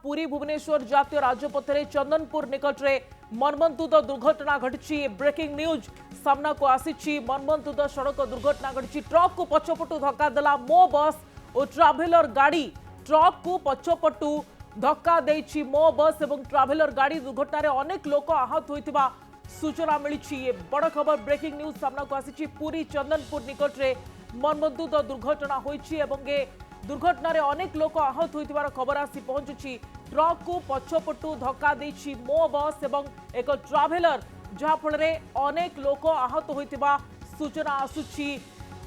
पुरी भुवनेश्वर जातीय राजपथ में चंदनपुर निकट में मर्मन्तुद दुर्घटना घटी। ब्रेकिंग न्यूज सामना को आसी। मर्मन्तुद सड़क दुर्घटना घटी। ट्रक को पछपटू धक्का देला मो बस और ट्राभेलर गाड़ी। ट्रक को पछपटू धक्का देछि मो बस और ट्राभेलर गाड़ी। दुर्घटना रे अनेक लोक आहत होइतिबा सूचना मिली। ये बड़ खबर ब्रेकिंग न्यूज सामना को आसी। पुरी चंदनपुर निकट में मर्मन्तुद दुर्घटना होइछि एवं ए दुर्घटना रे अनेक लोक आहत होइतिबार खबर आसी पहुंचुछि। ट्रक को पछपटू धक्का देछि मो बस एवं एक ट्राभेलर, जहाँ फल अनेक लोक आहत होइतिबा सूचना आसुछि।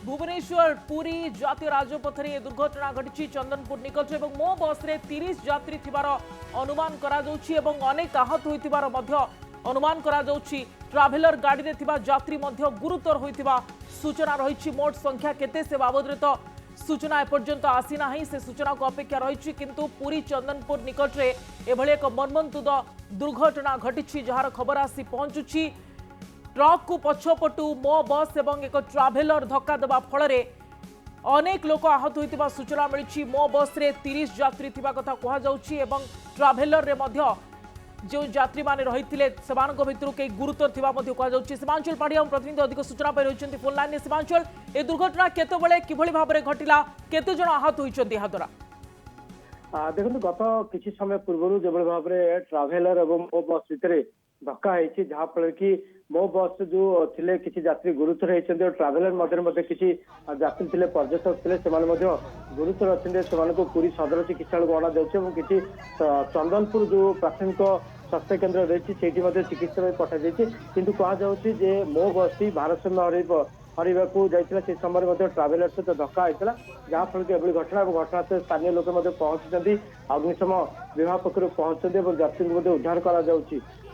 भुवनेश्वर पुरी जातीय राजपथ में दुर्घटना घटी। चंदनपुर निकट एवं मो बस रे 30 यात्री थिबार अनुमान करा जाउछि एवं अनेक आहत होइतिबार मध्य अनुमान करा जाउछि। ट्राभेलर गाड़ी रे थिबा यात्री मध्य गुरुतर होइतिबा सूचना रहिछि। मोट संख्या केते से बाबद रे तो सूचना एपर्यंत आसी नाही। से सूचना को अपेक्षा रही। किंतु पुरी चंदनपुर निकट में एभली एक मर्मन्तुद दुर्घटना घटी जार खबर आसी पहुंचुछि। ट्रक को पछपटू मो बस एवं एक ट्राभेलर धक्का देवा फल अनेक लोक आहत होइतिबा सूचना मिली। मो बस रे 30 यात्री थिबा कथा कहा जाउछि एवं ट्राभेलर रे मध्य जो यात्री माने रहिथिले सेमानक भितरु के गुरुतर थिबा मध्य कहा जाउछि। सीमांचल पाड़िया प्रतिनिधि अधिक सूचना पाइ रहिछन्ति फोन लाइन ने। सीमांचल, ए दुर्घटना केते बेले किभली भाबरे घटिला, केते जण आहत होइछन्ति हा द्वारा? देखो गत किछि समय पूर्व जो भाव में ट्राभेलर एवं मो बस भितर धक्का है, जहाँ फल कि मो बस जो थिले किछि यात्री गुरुतर होती और ट्राभेलर मध्य किछि यात्री थिले पर्यटक थिले गुरुतर अच्छे से पुरी सदर चिकित्सा अणा जाऊँ। किछि चंदनपुर जो प्राथमिक स्वास्थ्य केन्द्र रही चिकित्सा पठाई किंतु कहुच्छी जे मो बस भारसाम्य हरवा जाइए से समय ट्राभेलर सहित धक्का होता, जहाँ फल कि एभली घटना घटना से स्थानीय लोक पहुंची अग्निशम विभाग पक्ष पहुंचते यात्री को उद्धार कर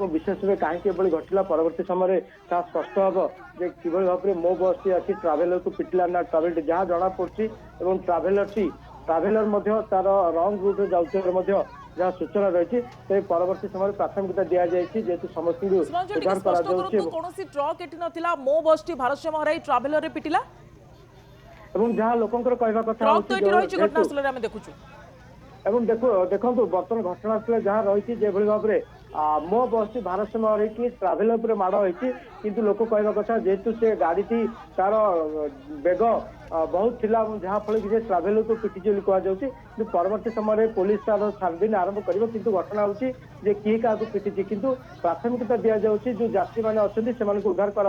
विशेष भाव कहीं घटला परवर्ती समय स्पष्ट हम जे कि भाव में मो बस टी आसी ट्राभेलर को पिटिला ना ट्राभेल जहाँ जना पड़ी ट्राभेलर तार रंग रूट जाऊँ जहाँ सूचना रही है परवर्ती समय प्राथमिकता दि जाएगी जेहेतु समस्त उद्धार मो बस टी भारसाम्य हराई ट्राभेलर रे पिटिला जहाँ लोकंकर कहवा कथा देखो बर्तमान घटनास्थल जहाँ रही भाव में मो बस टी भारसाम्य हरई ट्राभेलर पर माड़ होती किंतु लोक कहवा कथा जेहेतु से गाड़ी तार बेग बहुत थिला जहाँ फल कि ट्राभेलर को पिटी कहुच्छी। परवर्ती समय पुलिस तार छानबीन आरंभ कर किंतु घटना होची जे किए क्या पिटी किंतु प्राथमिकता दि जाऊँगी जो यात्री मैंने अच्छा से उद्धार कर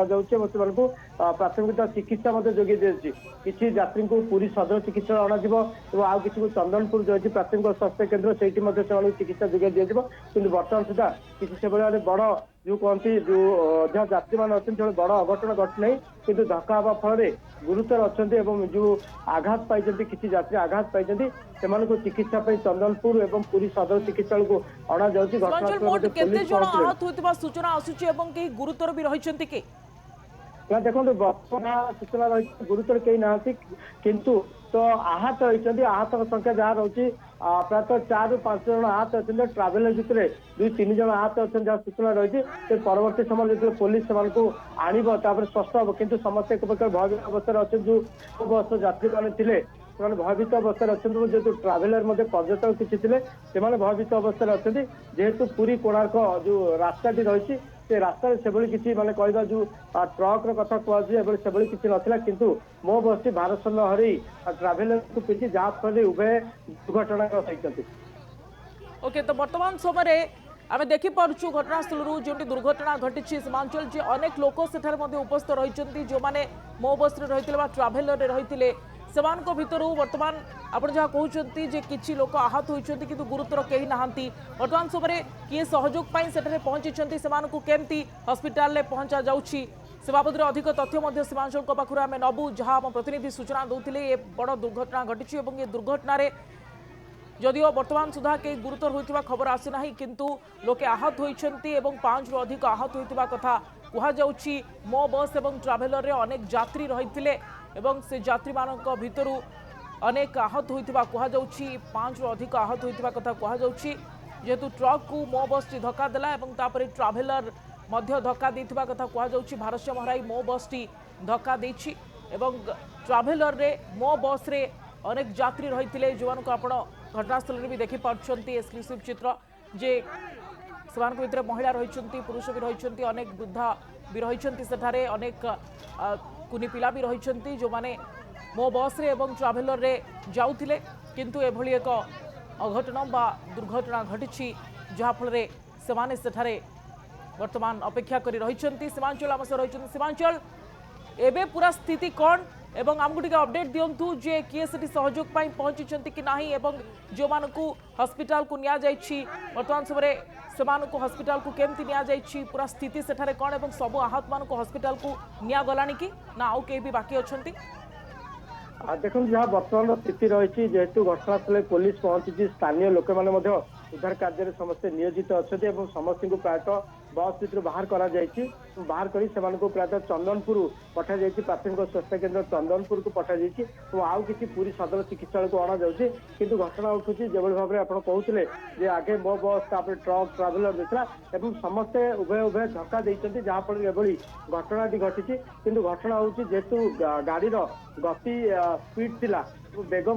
प्राथमिकता चिकित्सा जोगे दी किसी यात्री को पुरी सदर चिकित्सा अणाଯିव और आउ किसी को चंदनपुर जो अच्छी प्राथमिक स्वास्थ्य केन्द्र से चिकित्सा जोगे दि कि बर्तमान सुधा किसी से बड़ जो कहती जो जहाँ यात्री मैंने अच्छे बड़ अघटन घटना किंतु धक्का हवा फल गुरुतर अच्छा जो आघात पाई किसी यात्री आघात पाई से चिकित्सा चंदनपुर एवं पुरी सदर चिकित्सा को अणा जाऊँगी। सूचना आसुची गुरुतर भी रही देखो बर्तमान सूचना रही गुरुतर कहीं ना किंतु तो आहत होती आहत संख्या जहाँ रही प्रायतः 4 ରୁ 5 जन आहत अच्छे ट्राभेलर भितर 2-3 जन आहत अच्छे जहाँ सूचना रही परवर्ती समय जो पुलिस से आणव स्पष्ट हम किंतु समस्त एक प्रकार भयभीत अवस्था अच्छे जो बस यात्री मैंने भयभीत अवस्था अच्छा जेहतु ट्राभेलर पर्यटक किसी थे भयभीत अवस्था अच्छा जेहेतु पुरी कोणार्क जो रास्ताटी रही से रास्ता से किसी माने कहवा जो ट्रक कथा कहु से किसी नाला किंतु मो बस टी भारसाम्य हरई ट्राभेलर को पिटी जहाँ फल उभय दुर्घटना होती। ओके, तो वर्तमान समय आम देखिपु घटनास्थल जो दुर्घटना घटी सीमांचल जे अनेक लोक से उपस्थित रही जो मैंने मो बस रही ट्राभेलर रही सेमानक भितरु वर्तमान आपण जहाँ कहते जे किछि लोक आहत होइछन्ति किंतु गुरुतर केही नाहंती। वर्तमान समय किए सहयोग पाई सेठरे पहुंची सेमानकु केमती हॉस्पिटल ले पहुंचा जाउछि से बाबद अधिक तथ्य सीमांचल पाखु आम नबू जहाँ आम प्रतिनिधि सूचना दौले ये बड़ दुर्घटना घटी और ये दुर्घटना जदिओ वर्तमान सुधा कई गुरुतर होइतिबा खबर आसीना किंतु लोके आहत होइछन्ति एवं 5 रु अधिक आहत होइतिबा कथा कहा जाउछि। मो बस एवं ट्राभेलर रे अनेक यात्री रहिथिले एवं से यात्री मानक भितरु अनेक आहत होइतिबा कहा जाउछि। 5 रु अधिक आहत होइतिबा कथा कहा जाउछि जेहेतु ट्रक को मो बस टी धक्का देला एवं तापरे ट्राभेलर मध्य धक्का देथिबा कथा कहा जाउछि। भारसाम्य हराई मो बस टी धक्का देछि एवं ट्राभेलर रे मो बस रे अनेक यात्री रहिथिले जोनको आपण घटनास्थल भी देखिपार्टी एक्सक्लूसिव चित्र जे से भितर महिला रही पुरुष भी रही अनेक वृद्धा भी रही सेठारे अनेक कुनी पिला भी रही जो माने मो बस रे एवं ट्राभेलर रे जाउथिले किंतु एभली एक अघटन बा दुर्घटना घटी जहाँफल से सेठारे वर्तमान अपेक्षा करी रही सीमांचल आम सह रही सीमांचल एबे पूरा स्थिति कौन एवं आमको टिके अपडेट दियंतु जे किए सेठी सहयोग पाई पहुंची कि नाही एवं जो मानकु हॉस्पिटल को निया जाइछि वर्तमान समय सेमानकु हॉस्पिटल को केमती निया जाइछि पूरा स्थिति सेठारे कौन एवं सब आहत मानकु हॉस्पिटल को निया गलानी कि ना आउ के भी बाकी अछंती देखो जहाँ बर्तमान स्थिति रही जेहेतु घटनास्थल पुलिस पहुंची स्थानीय लोक मैंने उद्धार कार्य समस्ते नियोजित अच्छा समस्त को प्रायतः बस भितर बाहर बाहर कर प्रायतः चंदनपुर पठा जाइए प्राथमिक स्वास्थ्य केन्द्र चंदनपुर को पठा जाइए आउ किसी पुरी सदर चिकित्सा को अणा जाऊँगी किंतु घटना उठू जो भाव में आप कहते आगे मो बस ट्रक ट्राभेलर देता समस्ते उभय उभय धक्का देते जहाँफल एभली घटनाटी घटी किंतु घटना हूँ जेहेतु गाड़ी गति स्पीड थिला बेग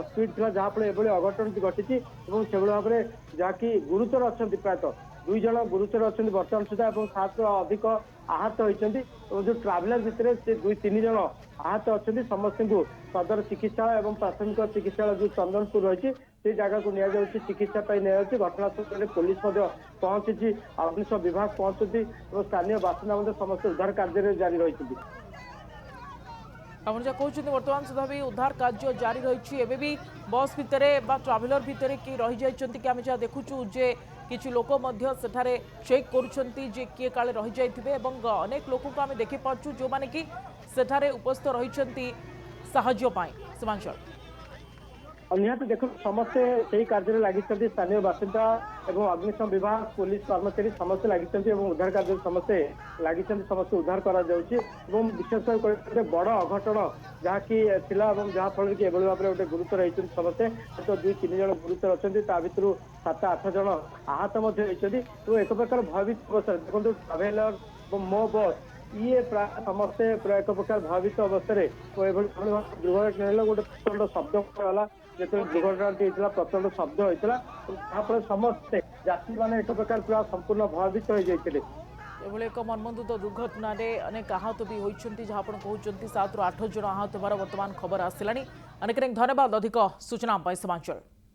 स्पीड थिला जहाँफल एभली अघटन घटी से भाव में जहाँकि गुरुतर अच्छा प्रायतः 2 जन गुरुतर अच्छा बर्तमान सुधा 7 अधिक आहत होती जो ट्राभेलर भितर से 2-3 जन आहत अच्छा समस्त को सदर चिकित्सा और प्राथमिक चिकित्सा जो चंदनपुर रही से जगह को निया जाउछि चिकित्सा घटनास्थल में पुलिस पहुंची अग्निशम विभाग पहुंचती और स्थानीय बासिंदा समस्त उद्धार कार्य जारी रही आप जहाँ कहते बर्तमान सुधा भी उद्धार कार्य जारी रही एवं भी बस भितर बा ट्राभेलर भितर कि रही जाइछंती कि आम जहाँ देखुचु जे किछि लोक मध्य सेठारे चेक करुछंती जे किए काले रही जाइथिबे एवं अनेक लोक को आम देखि पारछु जो माने कि सेठारे उपस्थित रहिछंती साहाय्य पाई सीमांचल निहत देखो समस्ते से कार्य लगी स्थानीय बासिंदा एवं अग्निशम विभाग पुलिस कर्मचारी समस्ते लगी उद्धार कार्य समस्ते लगी समस्त उद्धार करा विशेषकर बड़ अघटन जहाँकि जहाँफल कि एभली भाव में गोटे गुरुतर होती समस्ते तो 2-3 जन गुरुतर अच्छा भितर 7-8 जन आहत होती एक प्रकार भयभीत अवस्था देखो ट्राभेलर मो बस ये प्राय समस्ते प्राय एक प्रकार भयभीत अवस्था दुर्घटना गोटे प्रचंड शब्द गला जो दुर्घटनाटी होता प्रचंड शब्द होता जहाँफल समस्ते यात्री मैंने एक प्रकार पूरा संपूर्ण भयभीत हो जाते एभली एक मर्मन्तुद दुर्घटन अनेक आहत भी होती जहाँ कहते 7 ରୁ 8 जन आहत होवार वर्तमान खबर आसला अनेक धन्यवाद अधिक सूचना सीमांचल।